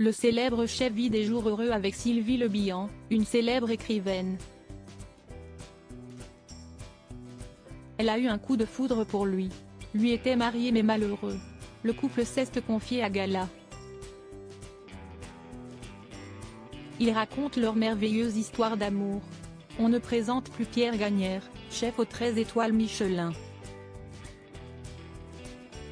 Le célèbre chef vit des jours heureux avec Sylvie Le Bihan, une célèbre écrivaine. Elle a eu un coup de foudre pour lui. Lui était marié mais malheureux. Le couple s'est confié à Gala. Ils racontent leur merveilleuse histoire d'amour. On ne présente plus Pierre Gagnaire, chef aux 13 étoiles Michelin.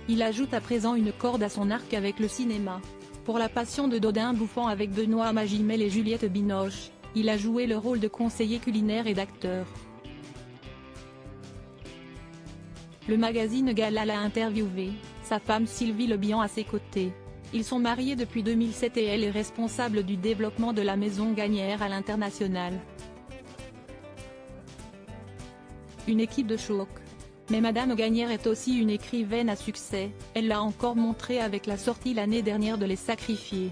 Il ajoute à présent une corde à son arc avec le cinéma. Pour La Passion de Dodin bouffant avec Benoît Magimel et Juliette Binoche, il a joué le rôle de conseiller culinaire et d'acteur. Le magazine Gala l'a interviewé, sa femme Sylvie Le Bihan à ses côtés. Ils sont mariés depuis 2007 et elle est responsable du développement de la maison Gagnaire à l'international. Une équipe de choc. Mais Madame Gagnaire est aussi une écrivaine à succès, elle l'a encore montré avec la sortie l'année dernière de Les Sacrifiés.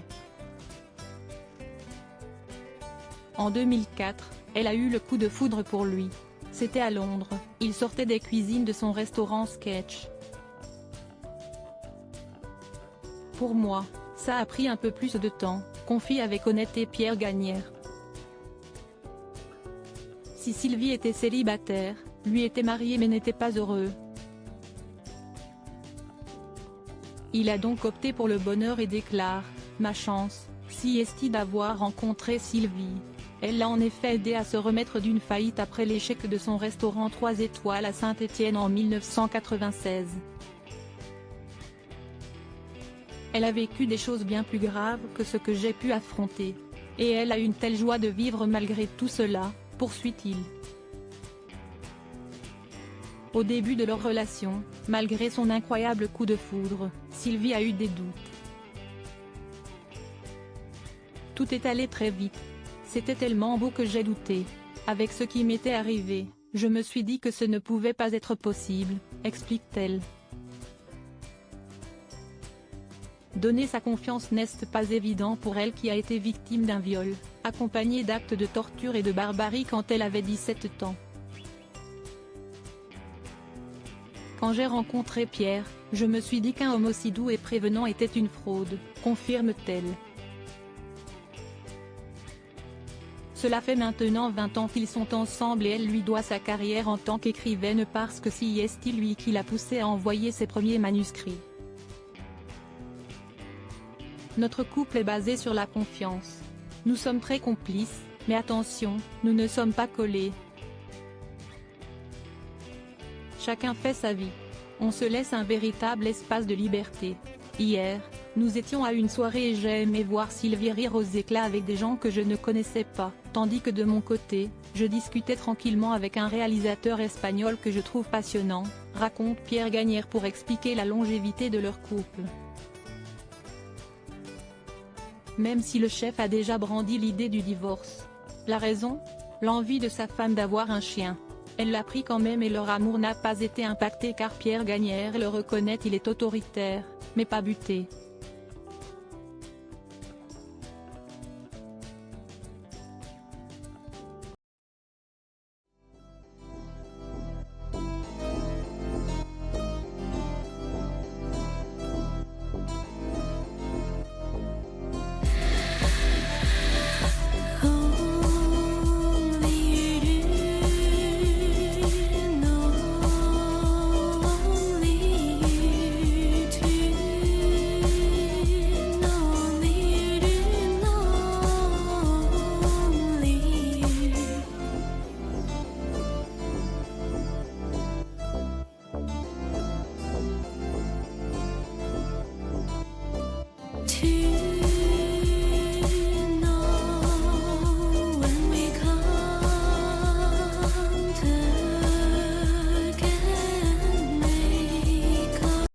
En 2004, elle a eu le coup de foudre pour lui. C'était à Londres, il sortait des cuisines de son restaurant Sketch. Pour moi, ça a pris un peu plus de temps, confie avec honnêteté Pierre Gagnaire. Si Sylvie était célibataire, lui était marié mais n'était pas heureux. Il a donc opté pour le bonheur et déclare « Ma chance, si est d'avoir rencontré Sylvie. Elle l'a en effet aidé à se remettre d'une faillite après l'échec de son restaurant 3 étoiles à Saint-Étienne en 1996. Elle a vécu des choses bien plus graves que ce que j'ai pu affronter. Et elle a une telle joie de vivre malgré tout cela, poursuit-il. Au début de leur relation, malgré son incroyable coup de foudre, Sylvie a eu des doutes. Tout est allé très vite. C'était tellement beau que j'ai douté. Avec ce qui m'était arrivé, je me suis dit que ce ne pouvait pas être possible, explique-t-elle. Donner sa confiance n'est pas évident pour elle qui a été victime d'un viol, accompagné d'actes de torture et de barbarie quand elle avait 17 ans. Quand j'ai rencontré Pierre, je me suis dit qu'un homme aussi doux et prévenant était une fraude, confirme-t-elle. Cela fait maintenant 20 ans qu'ils sont ensemble et elle lui doit sa carrière en tant qu'écrivaine parce que c'est lui qui l'a poussée à envoyer ses premiers manuscrits. Notre couple est basé sur la confiance. Nous sommes très complices, mais attention, nous ne sommes pas collés. Chacun fait sa vie. On se laisse un véritable espace de liberté. Hier, nous étions à une soirée et j'ai aimé voir Sylvie rire aux éclats avec des gens que je ne connaissais pas, tandis que de mon côté, je discutais tranquillement avec un réalisateur espagnol que je trouve passionnant, raconte Pierre Gagnaire pour expliquer la longévité de leur couple. Même si le chef a déjà brandi l'idée du divorce. La raison ? L'envie de sa femme d'avoir un chien. Elle l'a pris quand même et leur amour n'a pas été impacté car Pierre Gagnaire le reconnaît, il est autoritaire, mais pas buté.